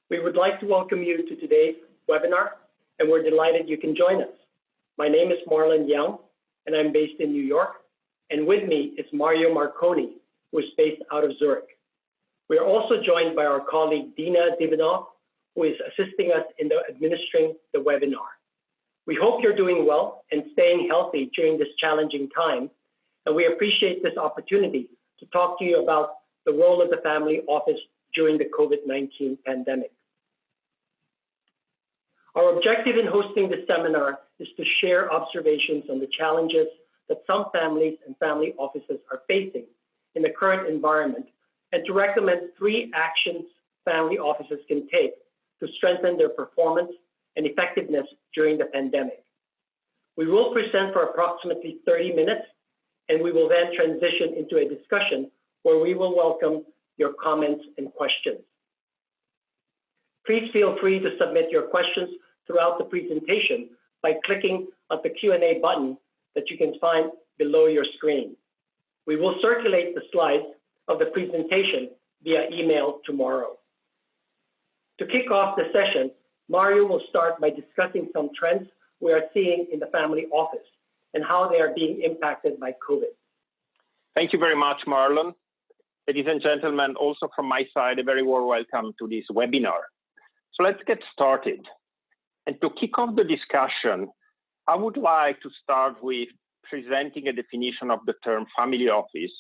We would like to welcome you to today's webinar, and we're delighted you can join us. My name is Marlon Young, and I'm based in New York, and with me is Mario Marconi, who is based out of Zurich. We are also joined by our colleague Dina Divinov, who is assisting us in administering the webinar. We hope you're doing well and staying healthy during this challenging time, and we appreciate this opportunity to talk to you about the role of the family office during the COVID-19 pandemic. Our objective in hosting this seminar is to share observations on the challenges that some families and family offices are facing in the current environment, and to recommend 3 actions family offices can take to strengthen their performance and effectiveness during the pandemic. We will present for approximately 30 minutes, and we will then transition into a discussion where we will welcome your comments and questions. Please feel free to submit your questions throughout the presentation by clicking on the Q&A button that you can find below your screen. We will circulate the slides of the presentation via email tomorrow. To kick off the session, Mario will start by discussing some trends we are seeing in the family office and how they are being impacted by COVID. Thank you very much, Marlon. Ladies and gentlemen, also from my side, a very warm welcome to this webinar. So let's get started. And to kick off the discussion, I would like to start with presenting a definition of the term family office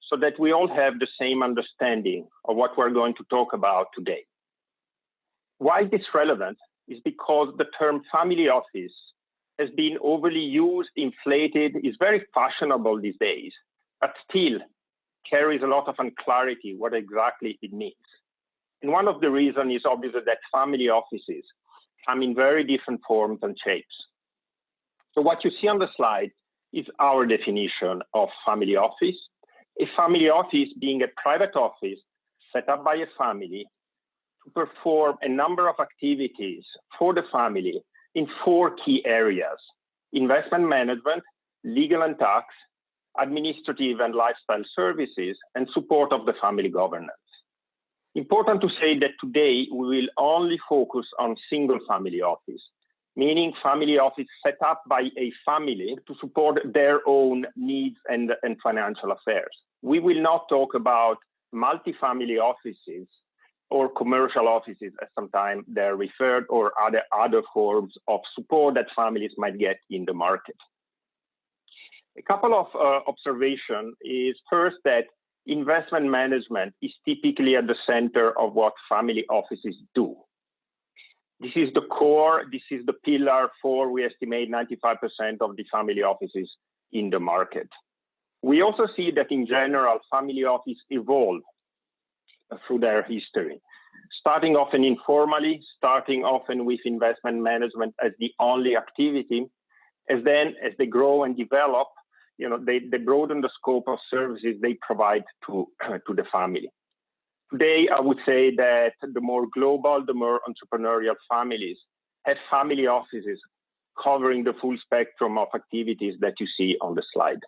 so that we all have the same understanding of what we're going to talk about today. Why this relevant is because the term family office has been overly used, inflated, is very fashionable these days, but still carries a lot of unclarity what exactly it means. And one of the reasons is obviously that family offices come in very different forms and shapes. So what you see on the slide is our definition of family office. A family office being a private office set up by a family to perform a number of activities for the family in 4 key areas: investment management, legal and tax, administrative and lifestyle services, and support of the family governance. Important to say that today we will only focus on single family office, meaning family office set up by a family to support their own needs and financial affairs. We will not talk about multifamily offices or commercial offices, as sometimes they're referred, or other forms of support that families might get in the market. A couple of observations is first that investment management is typically at the center of what family offices do. This is the core, this is the pillar for, we estimate, 95% of the family offices in the market. We also see that in general, family offices evolve through their history, starting often informally, starting often with investment management as the only activity, as they grow and develop, they broaden the scope of services they provide to the family. Today, I would say that the more global, the more entrepreneurial families have family offices covering the full spectrum of activities that you see on the slide.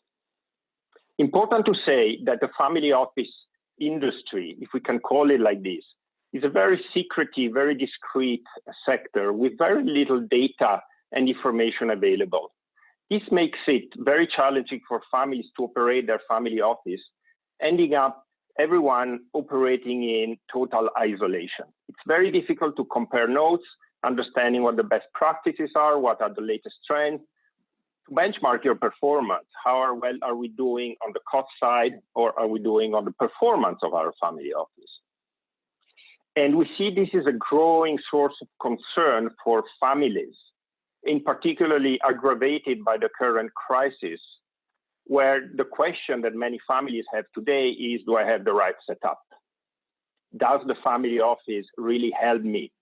Important to say that the family office industry, if we can call it like this, is a very secretive, very discreet sector with very little data and information available. This makes it very challenging for families to operate their family office, ending up everyone operating in total isolation. It's very difficult to compare notes, understanding what the best practices are, what are the latest trends, to benchmark your performance. How well are we doing on the cost side, or are we doing on the performance of our family office? And we see this is a growing source of concern for families, in particularly aggravated by the current crisis, where the question that many families have today is, do I have the right setup? Does the family office really help me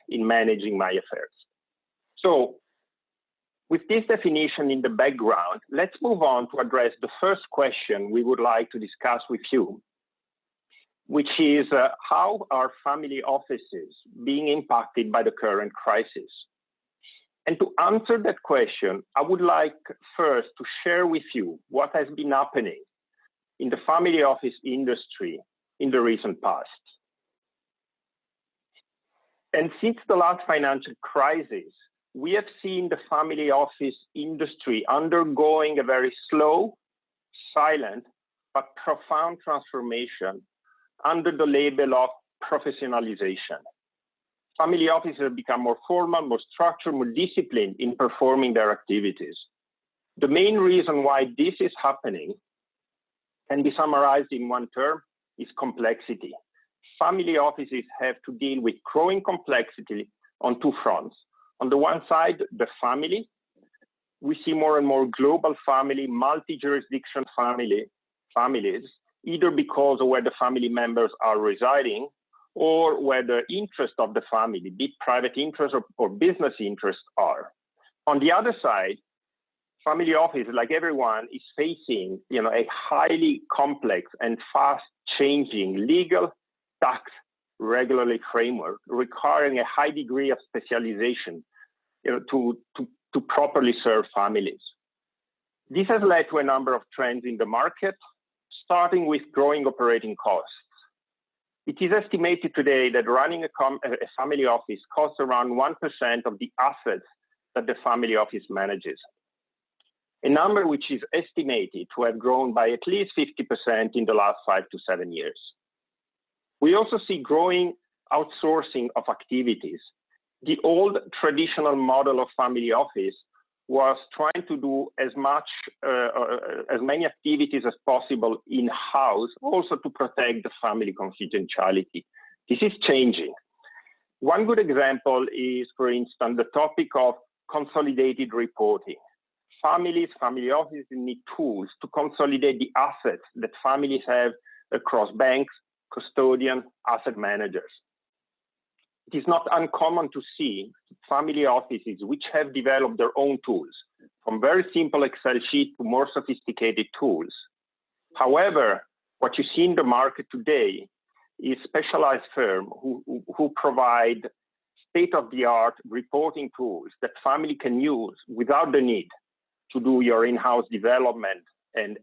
in managing my affairs? So with this definition in the background, let's move on to address the first question we would like to discuss with you, which is how are family offices being impacted by the current crisis? And to answer that question, I would like first to share with you what has been happening in the family office industry in the recent past. And since the last financial crisis, we have seen the family office industry undergoing a very slow, silent, but profound transformation under the label of professionalization. Family offices have become more formal, more structured, more disciplined in performing their activities. The main reason why this is happening can be summarized in one term, is complexity. Family offices have to deal with growing complexity on two fronts. On the one side, the family. We see more and more global family, multi-jurisdiction families, either because of where the family members are residing or where the interest of the family, be it private interests or business interests, are. On the other side, family office, like everyone, is facing a highly complex and fast-changing legal, tax, regulatory framework requiring a high degree of specialization to properly serve families. This has led to a number of trends in the market, starting with growing operating costs. It is estimated today that running a family office costs around 1% of the assets that the family office manages, a number which is estimated to have grown by at least 50% in the last 5 to 7 years. We also see growing outsourcing of activities. The old traditional model of family office was trying to do as many activities as possible in-house, also to protect the family confidentiality. This is changing. One good example is, for instance, the topic of consolidated reporting. Family offices need tools to consolidate the assets that families have across banks, custodian, asset managers. It is not uncommon to see family offices which have developed their own tools, from very simple Excel sheet to more sophisticated tools. However, what you see in the market today is specialized firms who provide state-of-the-art reporting tools that family can use without the need to do your in-house development and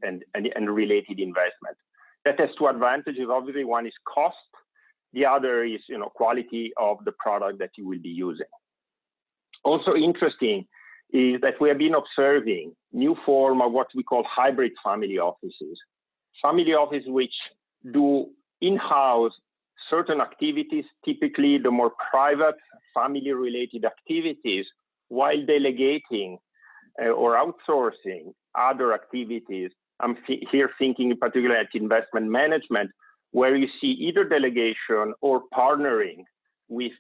related investment. That has two advantages. Obviously, one is cost. The other is quality of the product that you will be using. Also interesting is that we have been observing new form of what we call hybrid family offices. Family offices which do in-house certain activities, typically the more private family-related activities, while delegating or outsourcing other activities. I'm here thinking in particular at investment management, where you see either delegation or partnering with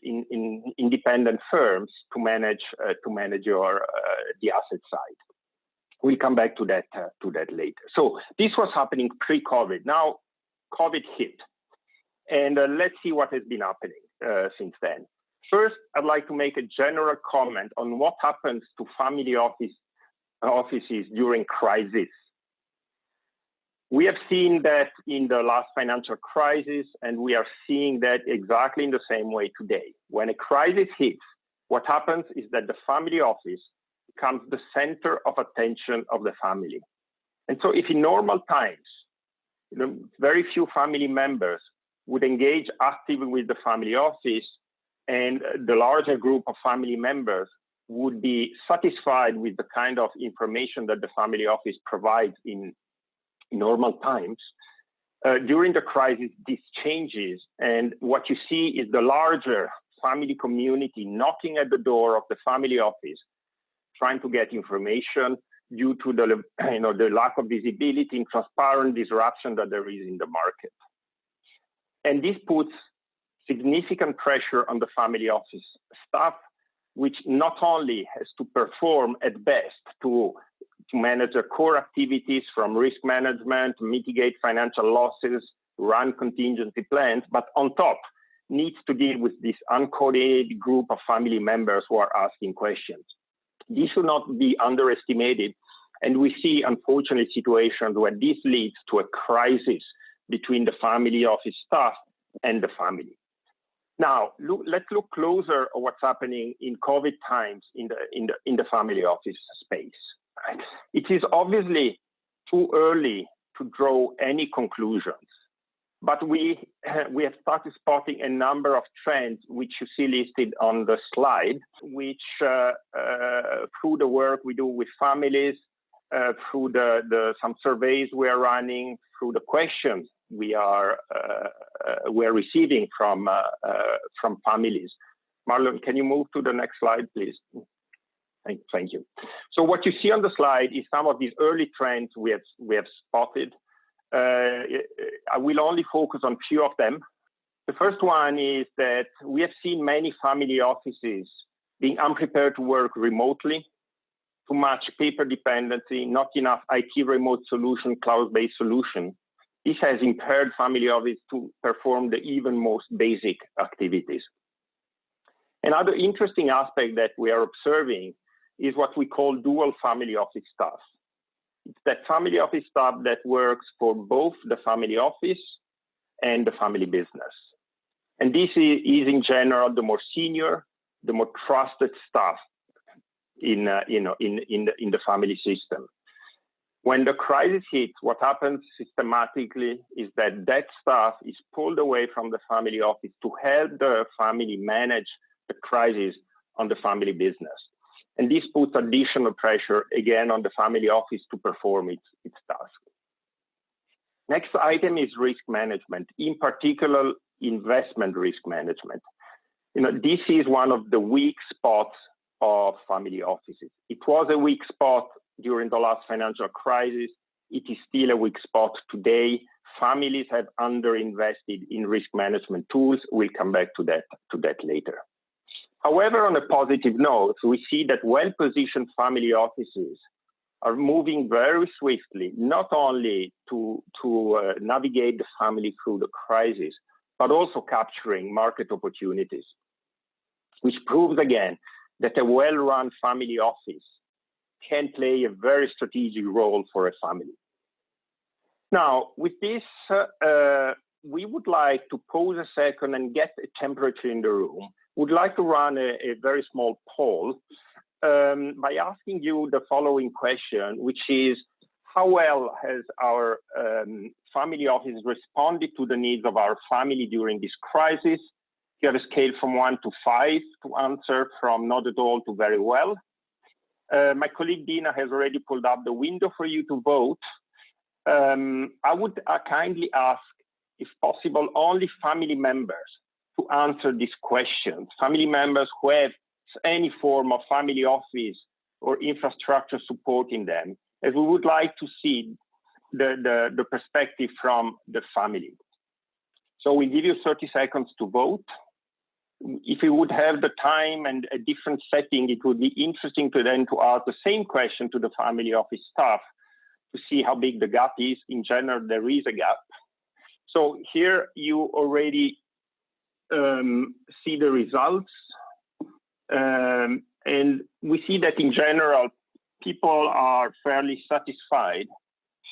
independent firms to manage the asset side. We'll come back to that later. So this was happening pre-COVID. Now COVID hit, and let's see what has been happening since then. First, I'd like to make a general comment on what happens to family offices during crisis. We have seen that in the last financial crisis, and we are seeing that exactly in the same way today. When a crisis hits, what happens is that the family office becomes the center of attention of the family. And so if in normal times, very few family members would engage actively with the family office, and the larger group of family members would be satisfied with the kind of information that the family office provides in normal times. During the crisis, this changes, and what you see is the larger family community knocking at the door of the family office, trying to get information due to the lack of visibility and transparent disruption that there is in the market. And this puts significant pressure on the family office staff, which not only has to perform at best to manage their core activities from risk management, mitigate financial losses, run contingency plans, but on top needs to deal with this uncoordinated group of family members who are asking questions. This should not be underestimated, and we see, unfortunately, situations where this leads to a crisis between the family office staff and the family. Now, let's look closer at what's happening in COVID times in the family office space. It is obviously too early to draw any conclusions, But we have started spotting a number of trends which you see listed on the slide, which through the work we do with families, through some surveys we are running, through the questions we're receiving from families. Marlon, can you move to the next slide, please? Thank you. So what you see on the slide is some of these early trends we have spotted. I will only focus on few of them. The first one is that we have seen many family offices being unprepared to work remotely, too much paper dependency, not enough IT remote solution, cloud-based solution. This has impaired family office to perform the even most basic activities. Another interesting aspect that we are observing is what we call dual family office staff. It's that family office staff that works for both the family office and the family business. And this is in general the more senior, the more trusted staff in the family system. When the crisis hits, what happens systematically is that staff is pulled away from the family office to help the family manage the crisis on the family business. And this puts additional pressure again on the family office to perform its task. Next item is risk management, in particular investment risk management. This is one of the weak spots of family offices. It was a weak spot during the last financial crisis. It is still a weak spot today. Families have underinvested in risk management tools. We'll come back to that later. However, on a positive note, we see that well-positioned family offices are moving very swiftly, not only to navigate the family through the crisis, but also capturing market opportunities, which proves again that a well-run family office can play a very strategic role for a family. Now, with this, we would like to pause a second and get a temperature in the room. Would like to run a very small poll by asking you the following question, which is, how well has our family office responded to the needs of our family during this crisis? You have a scale from 1 to 5 to answer, from not at all to very well. My colleague Dina has already pulled up the window for you to vote. I would kindly ask, if possible, only family members to answer these questions. Family members who have any form of family office or infrastructure supporting them, as we would like to see the perspective from the family. So we give you 30 seconds to vote. If we would have the time and a different setting, it would be interesting to then to ask the same question to the family office staff to see how big the gap is. In general, there is a gap. So here you already see the results. And we see that in general, people are fairly satisfied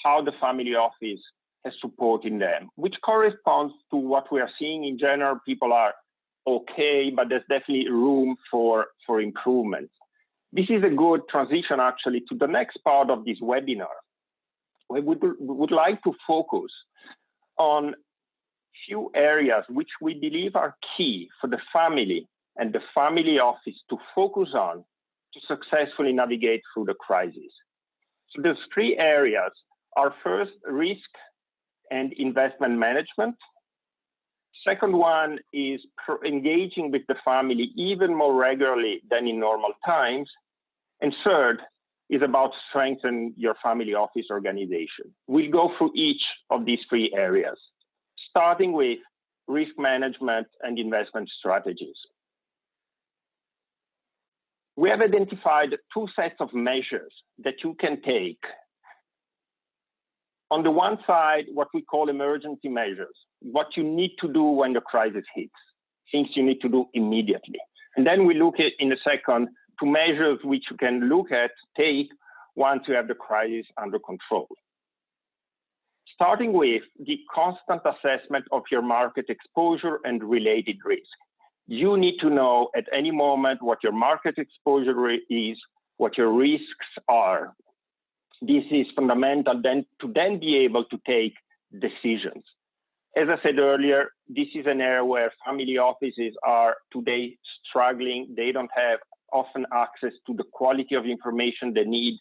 how the family office has supporting them, which corresponds to what we are seeing in general. People are okay, but there's definitely room for improvement. This is a good transition actually to the next part of this webinar. We would like to focus on few areas which we believe are key for the family and the family office to focus on to successfully navigate through the crisis. So those three areas are: first, risk and investment management. Second one is engaging with the family even more regularly than in normal times. And third is about strengthening your family office organization. We'll go through each of these three areas, starting with risk management and investment strategies. We have identified two sets of measures that you can take. On the one side, what we call emergency measures, what you need to do when the crisis hits, things you need to do immediately. And then we look at, in a second, to measures which you can take once you have the crisis under control. Starting with the constant assessment of your market exposure and related risk. You need to know at any moment what your market exposure is, what your risks are. This is fundamental to then be able to take decisions. As I said earlier, this is an area where family offices are today struggling. They don't have often access to the quality of information they need,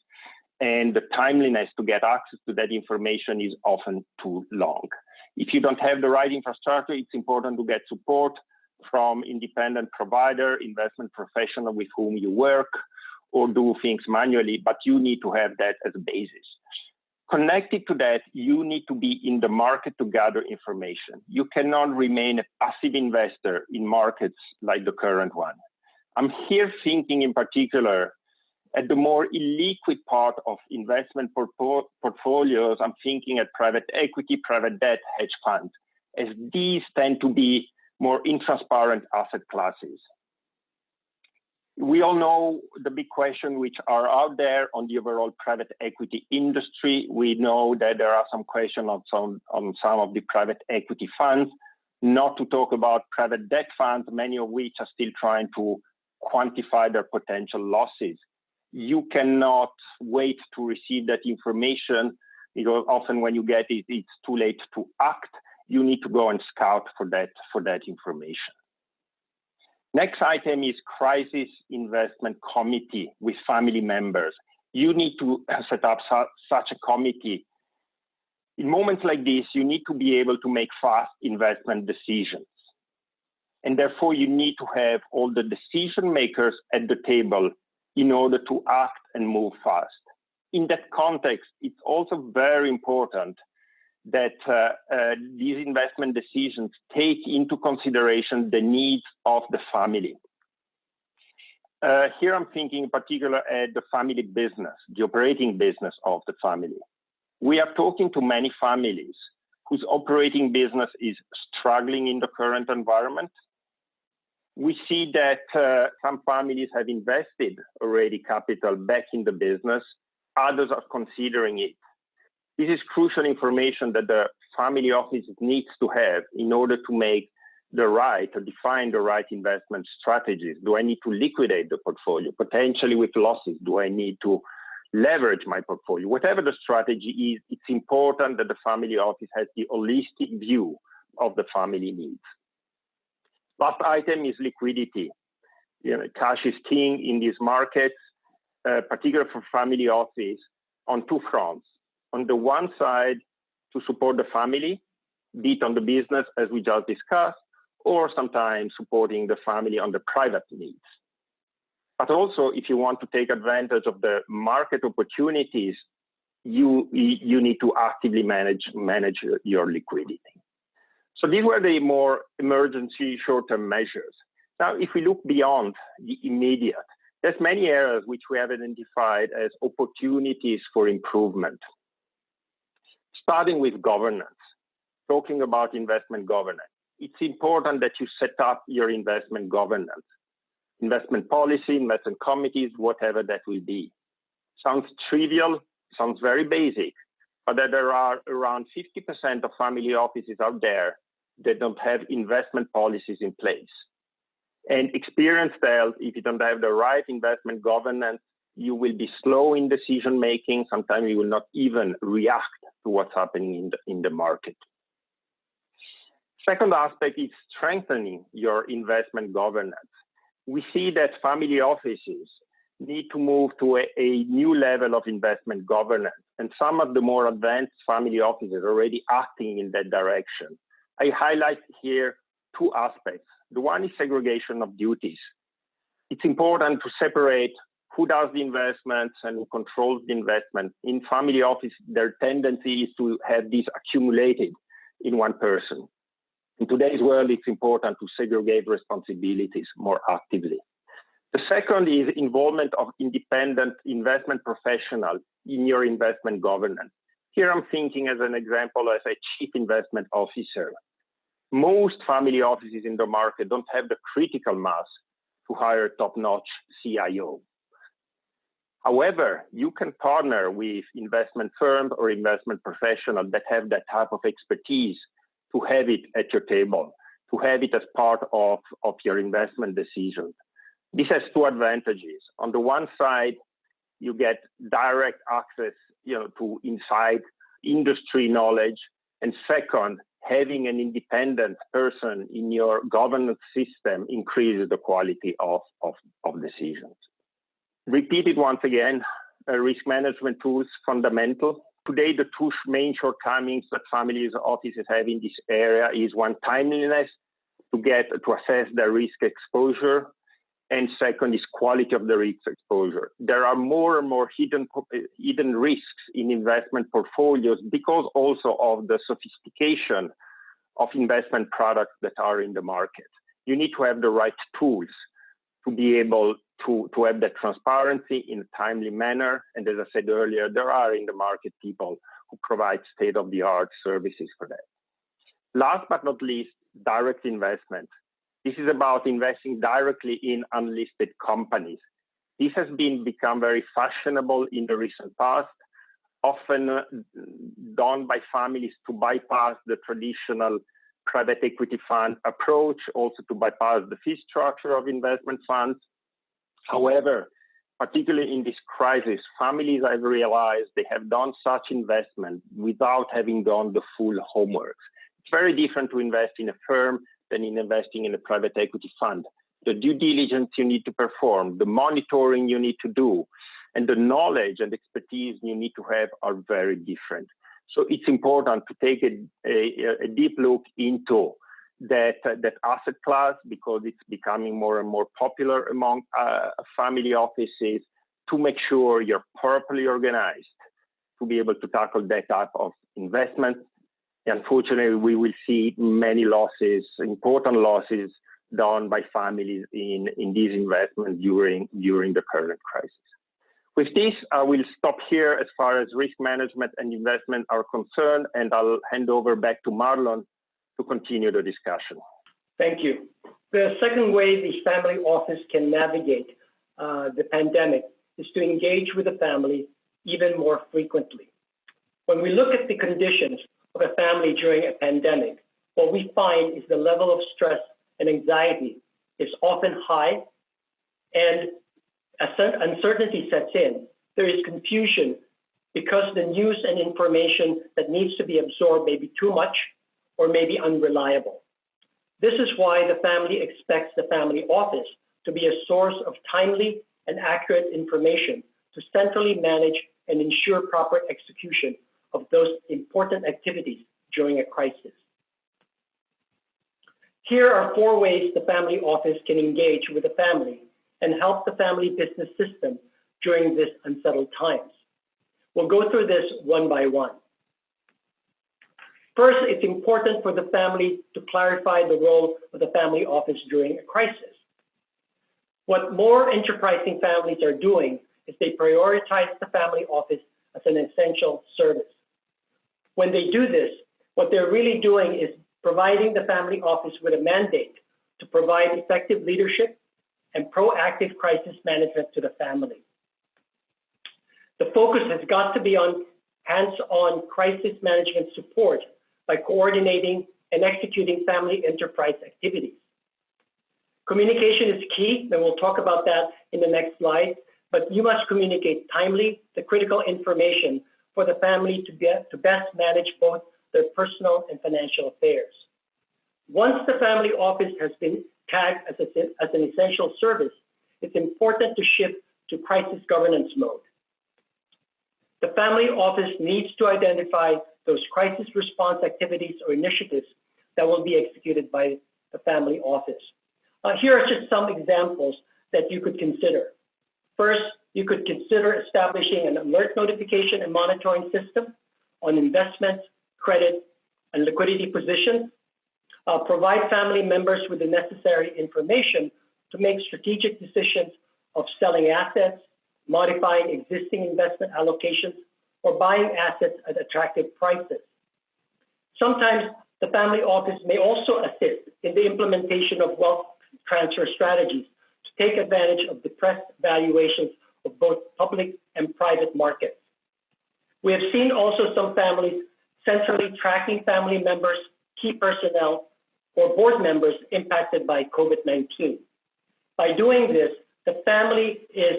and the timeliness to get access to that information is often too long. If you don't have the right infrastructure, it's important to get support from independent provider, investment professional with whom you work, or do things manually, but you need to have that as a basis. Connected to that, you need to be in the market to gather information. You cannot remain a passive investor in markets like the current one. I'm here thinking in particular at the more illiquid part of investment portfolios. I'm thinking at private equity, private debt, hedge funds, as these tend to be more intransparent asset classes. We all know the big questions which are out there on the overall private equity industry. We know that there are some questions on some of the private equity funds, not to talk about private debt funds, many of which are still trying to quantify their potential losses. You cannot wait to receive that information, because often when you get it, it's too late to act. You need to go and scout for that information. Next item is crisis investment committee with family members. You need to set up such a committee. In moments like this, you need to be able to make fast investment decisions. And therefore, you need to have all the decision makers at the table in order to act and move fast. In that context, it's also very important that these investment decisions take into consideration the needs of the family. Here I'm thinking in particular at the family business, the operating business of the family. We are talking to many families whose operating business is struggling in the current environment. We see that some families have invested already capital back in the business. Others are considering it. This is crucial information that the family office needs to have in order to make the right or define the right investment strategies. Do I need to liquidate the portfolio, potentially with losses? Do I need to leverage my portfolio? Whatever the strategy is, it's important that the family office has the holistic view of the family needs. Last item is liquidity. Cash is king in these markets, particularly for family office, on two fronts. On the one side, to support the family, be it on the business, as we just discussed, or sometimes supporting the family on the private needs. But also, if you want to take advantage of the market opportunities, you need to actively manage your liquidity. So these were the more emergency short-term measures. Now, if we look beyond the immediate, there's many areas which we have identified as opportunities for improvement. Starting with governance, talking about investment governance. It's important that you set up your investment governance, investment policy, investment committees, whatever that will be. Sounds trivial, sounds very basic, but that there are around 50% of family offices out there that don't have investment policies in place. And experience tells if you don't have the right investment governance, you will be slow in decision making. Sometimes you will not even react to what's happening in the market. Second aspect is strengthening your investment governance. We see that family offices need to move to a new level of investment governance, and some of the more advanced family offices are already acting in that direction. I highlight here two aspects. The one is segregation of duties. It's important to separate who does the investments and who controls the investment. In family office, their tendency is to have these accumulated in one person. In today's world, it's important to segregate responsibilities more actively. The second is involvement of independent investment professionals in your investment governance. Here I'm thinking as an example as a chief investment officer. Most family offices in the market don't have the critical mass to hire a top-notch CIO. However, you can partner with investment firms or investment professionals that have that type of expertise to have it at your table, to have it as part of your investment decisions. This has two advantages. On the one side, you get direct access to inside industry knowledge. And second, having an independent person in your governance system increases the quality of decisions. Repeated once again, risk management tools fundamental. Today, the two main shortcomings that families offices have in this area is one, timeliness to assess their risk exposure, and second is quality of the risk exposure. There are more and more hidden risks in investment portfolios because also of the sophistication of investment products that are in the market. You need to have the right tools to be able to have that transparency in a timely manner. And as I said earlier, there are in the market people who provide state-of-the-art services for that. Last but not least, direct investment. This is about investing directly in unlisted companies. This has become very fashionable in the recent past, often done by families to bypass the traditional private equity fund approach, also to bypass the fee structure of investment funds. However, particularly in this crisis, families have realized they have done such investment without having done the full homework. It's very different to invest in a firm than in investing in a private equity fund. The due diligence you need to perform, the monitoring you need to do, and the knowledge and expertise you need to have are very different. So it's important to take a deep look into that asset class because it's becoming more and more popular among family offices, to make sure you're properly organized to be able to tackle that type of investment. Unfortunately, we will see many losses, important losses done by families in these investments during the current crisis. With this, I will stop here as far as risk management and investment are concerned, and I'll hand over back to Marlon to continue the discussion. Thank you. The second way the family office can navigate the pandemic is to engage with the family even more frequently. When we look at the conditions of a family during a pandemic, what we find is the level of stress and anxiety is often high, and as uncertainty sets in, there is confusion because the news and information that needs to be absorbed may be too much or may be unreliable. This is why the family expects the family office to be a source of timely and accurate information to centrally manage and ensure proper execution of those important activities during a crisis. Here are 4 ways the family office can engage with the family and help the family business system during this unsettled times. We'll go through this one by one. First, it's important for the family to clarify the role of the family office during a crisis. What more enterprising families are doing is they prioritize the family office as an essential service. When they do this, what they're really doing is providing the family office with a mandate to provide effective leadership and proactive crisis management to the family. The focus has got to be on hands-on crisis management support by coordinating and executing family enterprise activities. Communication is key, and we'll talk about that in the next slide, but you must communicate timely the critical information for the family to best manage both their personal and financial affairs. Once the family office has been tagged as an essential service, it's important to shift to crisis governance mode. The family office needs to identify those crisis response activities or initiatives that will be executed by the family office. Here are just some examples that you could consider. First, you could consider establishing an alert notification and monitoring system on investments, credit, and liquidity positions. Provide family members with the necessary information to make strategic decisions of selling assets, modifying existing investment allocations, or buying assets at attractive prices. Sometimes the family office may also assist in the implementation of wealth transfer strategies to take advantage of depressed valuations of both public and private markets. We have seen also some families centrally tracking family members, key personnel, or board members impacted by COVID-19. By doing this, the family is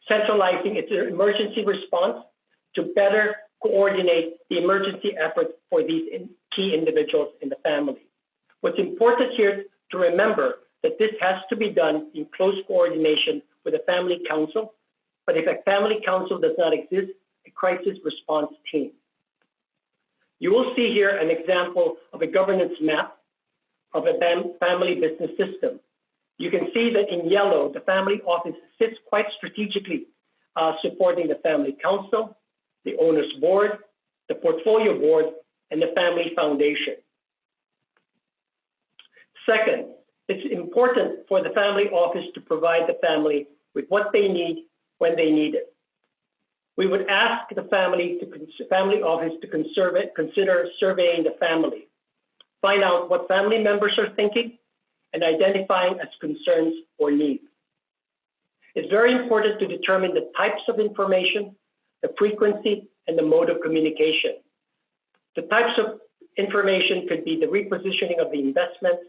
centralizing its emergency response to better coordinate the emergency efforts for these key individuals in the family. What's important here to remember that this has to be done in close coordination with a family council, but if a family council does not exist, a crisis response team. You will see here an example of a governance map of a family business system. You can see that in yellow, the family office sits quite strategically, supporting the family council, the owner's board, the portfolio board, and the family foundation. Second, it's important for the family office to provide the family with what they need when they need it. We would ask the family office to consider surveying the family, find out what family members are thinking, and identifying as concerns or needs. It's very important to determine the types of information, the frequency, and the mode of communication. The types of information could be the repositioning of the investments,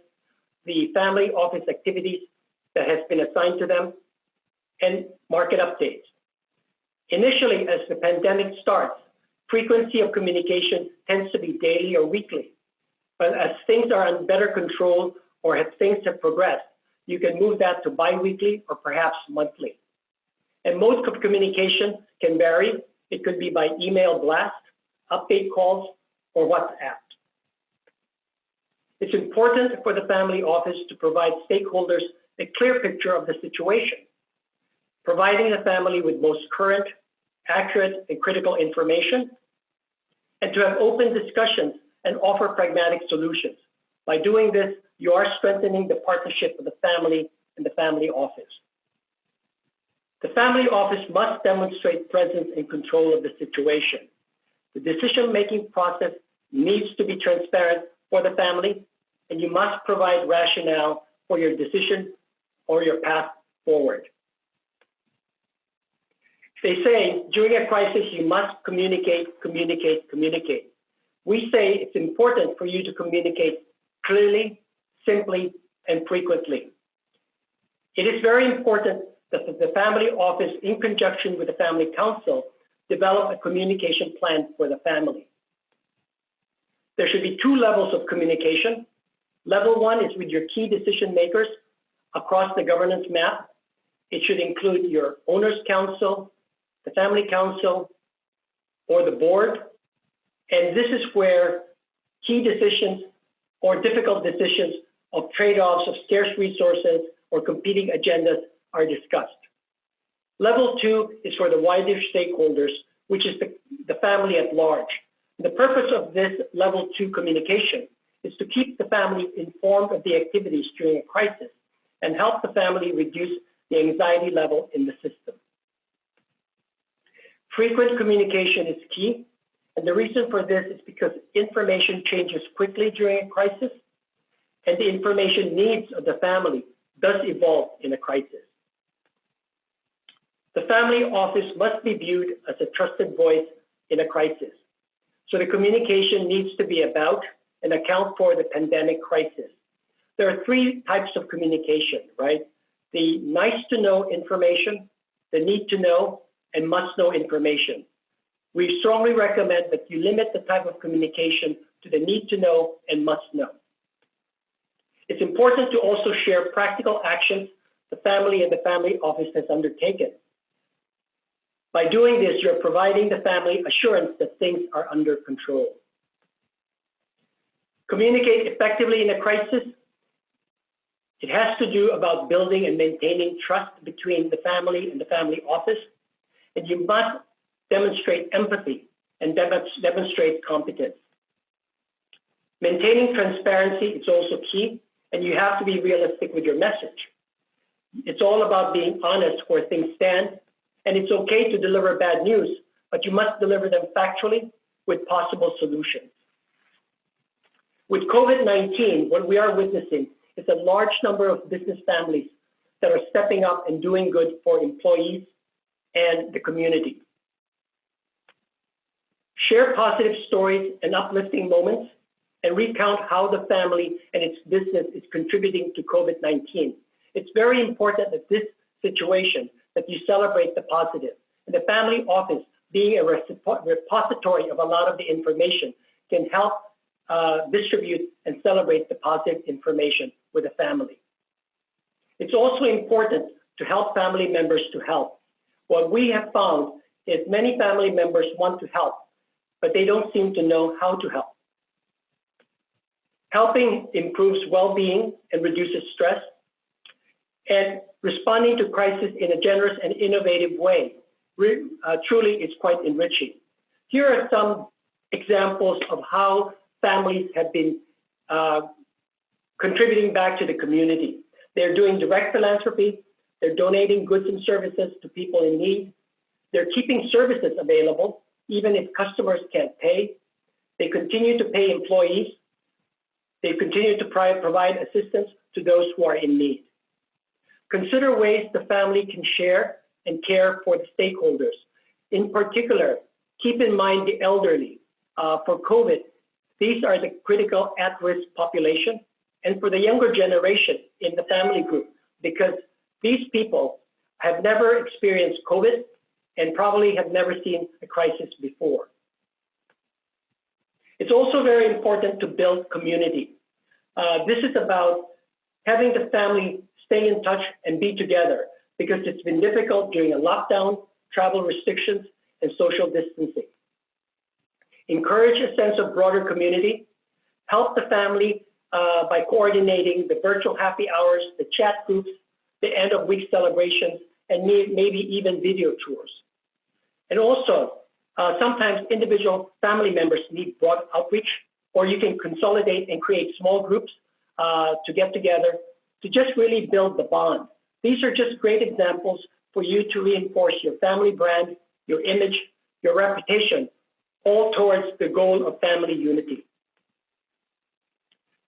the family office activities that has been assigned to them, and market updates. Initially, as the pandemic starts, frequency of communication tends to be daily or weekly. But as things are under better control or as things have progressed, you can move that to bi-weekly or perhaps monthly. And modes of communication can vary. It could be by email blast, update calls, or WhatsApp. It's important for the family office to provide stakeholders a clear picture of the situation, providing the family with most current, accurate, and critical information, and to have open discussions and offer pragmatic solutions. By doing this, you are strengthening the partnership of the family and the family office. The family office must demonstrate presence and control of the situation. The decision-making process needs to be transparent for the family, and you must provide rationale for your decision or your path forward. They say during a crisis, you must communicate, communicate, communicate. We say it's important for you to communicate clearly, simply, and frequently. It is very important that the family office, in conjunction with the family council, develop a communication plan for the family. There should be two levels of communication. Level one is with your key decision makers across the governance map. It should include your owner's council, the family council, or the board. And this is where key decisions or difficult decisions of trade-offs of scarce resources or competing agendas are discussed. Level two is for the wider stakeholders, which is the family at large. The purpose of this level two communication is to keep the family informed of the activities during a crisis and help the family reduce the anxiety level in the system. Frequent communication is key, and the reason for this is because information changes quickly during a crisis, and the information needs of the family does evolve in a crisis. The family office must be viewed as a trusted voice in a crisis. So the communication needs to be about and account for the pandemic crisis. There are three types of communication, right? The nice to know information, the need to know, and must know information. We strongly recommend that you limit the type of communication to the need to know and must know. It's important to also share practical actions the family and the family office has undertaken. By doing this, you're providing the family assurance that things are under control. Communicate effectively in a crisis. It has to do about building and maintaining trust between the family and the family office. And you must demonstrate empathy and demonstrate competence. Maintaining transparency is also key, and you have to be realistic with your message. It's all about being honest where things stand, and it's okay to deliver bad news, but you must deliver them factually with possible solutions. With COVID-19, what we are witnessing is a large number of business families that are stepping up and doing good for employees and the community. Share positive stories and uplifting moments and recount how the family and its business is contributing to COVID-19. It's very important that this situation, that you celebrate the positive. And the family office being a repository of a lot of the information can help distribute and celebrate the positive information with the family. It's also important to help family members to help. What we have found is many family members want to help, but they don't seem to know how to help. Helping improves well-being and reduces stress, and responding to crisis in a generous and innovative way truly is quite enriching. Here are some examples of how families have been contributing back to the community. They're doing direct philanthropy, they're donating goods and services to people in need, they're keeping services available even if customers can't pay, they continue to pay employees, they continue to provide assistance to those who are in need. Consider ways the family can share and care for the stakeholders. In particular, keep in mind the elderly. For COVID, these are the critical at-risk population, and for the younger generation in the family group, because these people have never experienced COVID and probably have never seen a crisis before. It's also very important to build community. This is about having the family stay in touch and be together, because it's been difficult during a lockdown, travel restrictions, and social distancing. Encourage a sense of broader community. Help the family by coordinating the virtual happy hours, the chat groups, the end of week celebrations, and maybe even video tours. And also, sometimes individual family members need broad outreach, or you can consolidate and create small groups to get together to just really build the bond. These are just great examples for you to reinforce your family brand, your image, your reputation, all towards the goal of family unity.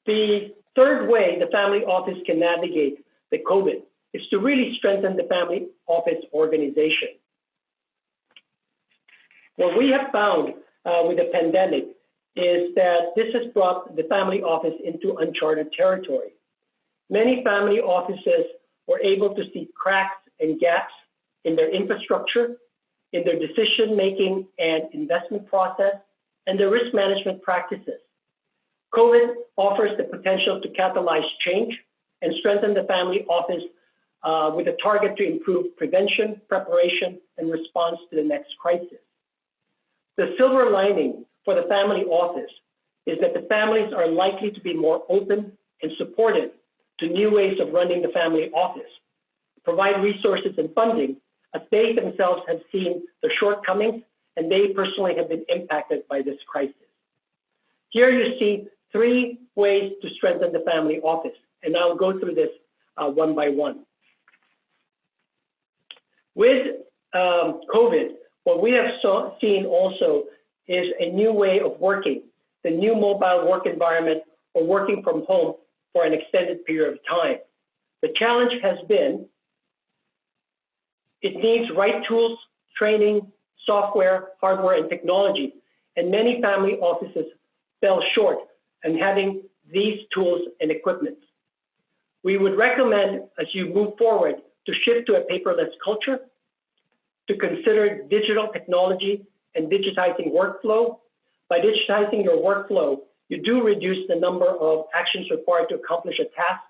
The third way the family office can navigate the COVID is to really strengthen the family office organization. What we have found with the pandemic is that this has brought the family office into uncharted territory. Many family offices were able to see cracks and gaps in their infrastructure, in their decision-making and investment process, and their risk management practices. COVID offers the potential to catalyze change and strengthen the family office with a target to improve prevention, preparation, and response to the next crisis. The silver lining for the family office is that the families are likely to be more open and supportive to new ways of running the family office, provide resources and funding, as they themselves have seen the shortcomings and they personally have been impacted by this crisis. Here you see 3 ways to strengthen the family office, and I'll go through this one by one. With COVID, what we have seen also is a new way of working, the new mobile work environment or working from home for an extended period of time. The challenge has been, it needs right tools, training, software, hardware, and technology, and many family offices fell short in having these tools and equipment. We would recommend, as you move forward, to shift to a paperless culture, to consider digital technology and digitizing workflow. By digitizing your workflow, you do reduce the number of actions required to accomplish a task,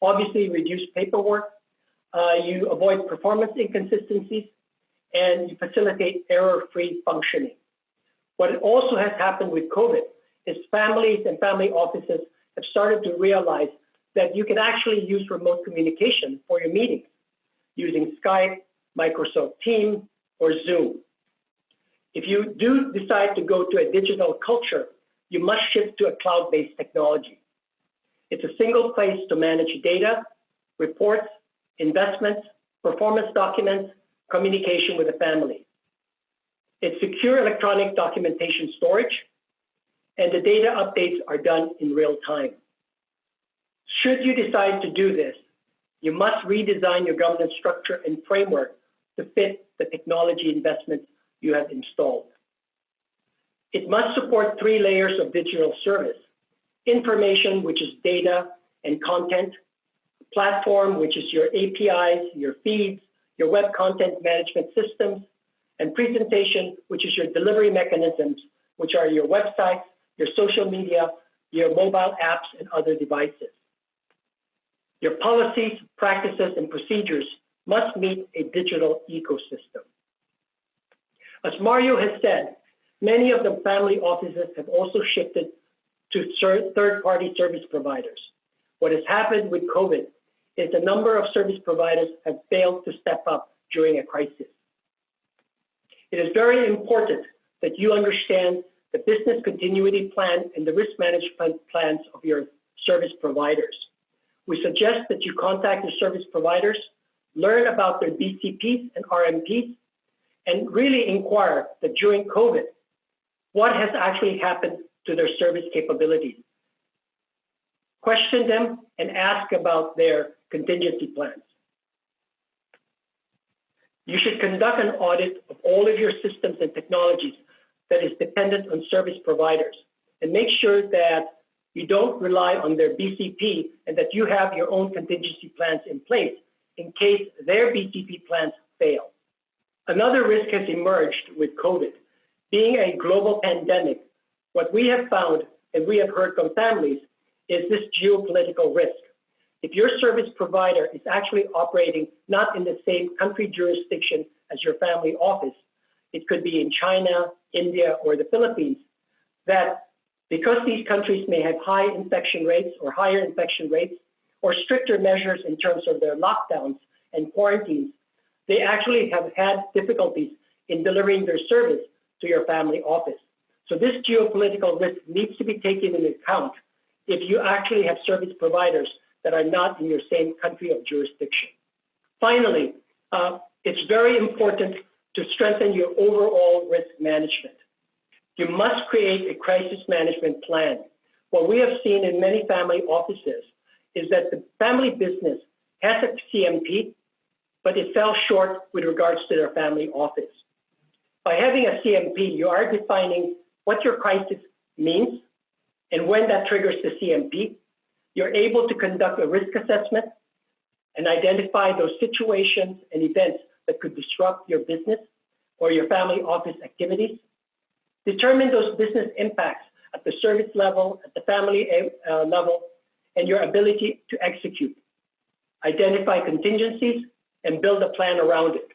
obviously reduce paperwork, you avoid performance inconsistencies, and you facilitate error-free functioning. What also has happened with COVID is families and family offices have started to realize that you can actually use remote communication for your meetings using Skype, Microsoft Teams, or Zoom. If you do decide to go to a digital culture, you must shift to a cloud-based technology. It's a single place to manage data, reports, investments, performance documents, communication with the family. It's secure electronic documentation storage, and the data updates are done in real time. Should you decide to do this, you must redesign your governance structure and framework to fit the technology investments you have installed. It must support 3 layers of digital service: information, which is data and content; platform, which is your APIs, your feeds, your web content management systems; and presentation, which is your delivery mechanisms, which are your websites, your social media, your mobile apps, and other devices. Your policies, practices, and procedures must meet a digital ecosystem. As Mario has said, many of the family offices have also shifted to third-party service providers. What has happened with COVID is a number of service providers have failed to step up during a crisis. It is very important that you understand the business continuity plan and the risk management plans of your service providers. We suggest that you contact your service providers, learn about their BCPs and RMPs, and really inquire that during COVID, what has actually happened to their service capabilities. Question them and ask about their contingency plans. You should conduct an audit of all of your systems and technologies that is dependent on service providers, and make sure that you don't rely on their BCP and that you have your own contingency plans in place in case their BCP plans fail. Another risk has emerged with COVID. Being a global pandemic, what we have found and we have heard from families is this geopolitical risk. If your service provider is actually operating not in the same country jurisdiction as your family office, it could be in China, India, or the Philippines, that because these countries may have high infection rates or higher infection rates or stricter measures in terms of their lockdowns and quarantines, they actually have had difficulties in delivering their service to your family office. So this geopolitical risk needs to be taken into account if you actually have service providers that are not in your same country of jurisdiction. Finally, it's very important to strengthen your overall risk management. You must create a crisis management plan. What we have seen in many family offices is that the family business has a CMP, but it fell short with regards to their family office. By having a CMP, you are defining what your crisis means and when that triggers the CMP. You're able to conduct a risk assessment and identify those situations and events that could disrupt your business or your family office activities. Determine those business impacts at the service level, at the family level, and your ability to execute. Identify contingencies and build a plan around it.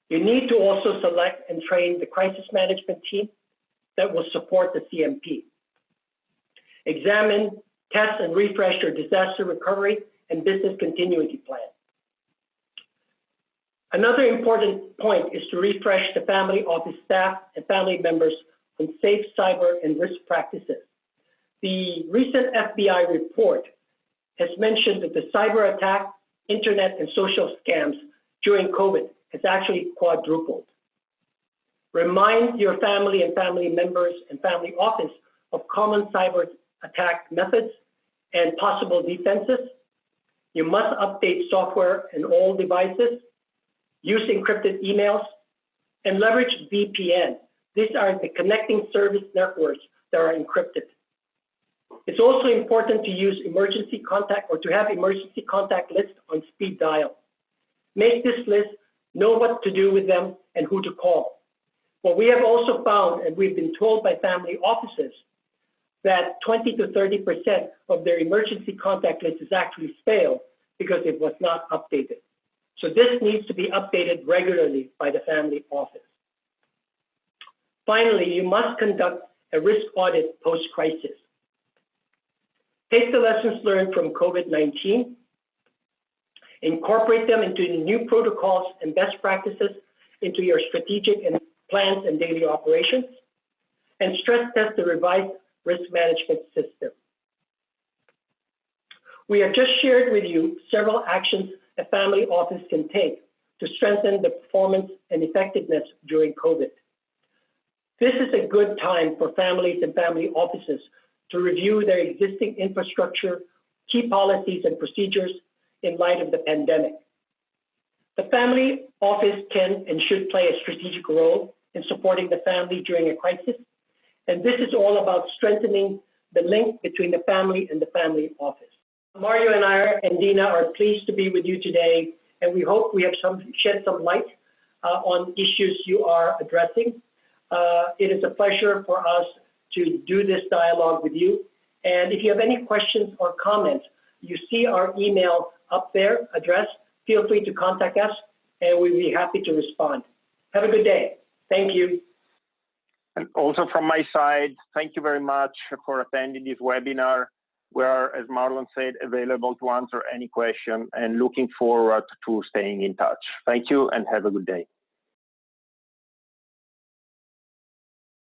You need to also select and train the crisis management team that will support the CMP. Examine, test, and refresh your disaster recovery and business continuity plan. Another important point is to refresh the family office staff and family members on safe cyber and risk practices. The recent FBI report has mentioned that the cyber attack, internet, and social scams during COVID has actually quadrupled. Remind your family and family members and family office of common cyber attack methods and possible defenses. You must update software in all devices, use encrypted emails, and leverage VPN. These are the connecting service networks that are encrypted. It's also important to use emergency contact or to have emergency contact lists on speed dial. Make this list, know what to do with them, and who to call. What we have also found, and we've been told by family offices, that 20 to 30% of their emergency contact list is actually failed because it was not updated. So this needs to be updated regularly by the family office. Finally, you must conduct a risk audit post-crisis. Take the lessons learned from COVID-19, incorporate them into new protocols and best practices into your strategic and plans and daily operations, and stress test the revised risk management system. We have just shared with you several actions a family office can take to strengthen the performance and effectiveness during COVID. This is a good time for families and family offices to review their existing infrastructure, key policies and procedures in light of the pandemic. The family office can and should play a strategic role in supporting the family during a crisis. And this is all about strengthening the link between the family and the family office. Mario and I and Dina are pleased to be with you today, and we hope we have shed some light on issues you are addressing. It is a pleasure for us to do this dialogue with you. And if you have any questions or comments, you see our email up there address. Feel free to contact us, and we'll be happy to respond. Have a good day. Thank you. And also from my side, thank you very much for attending this webinar. We are, as Marlon said, available to answer any question and looking forward to staying in touch. Thank you and have a good day.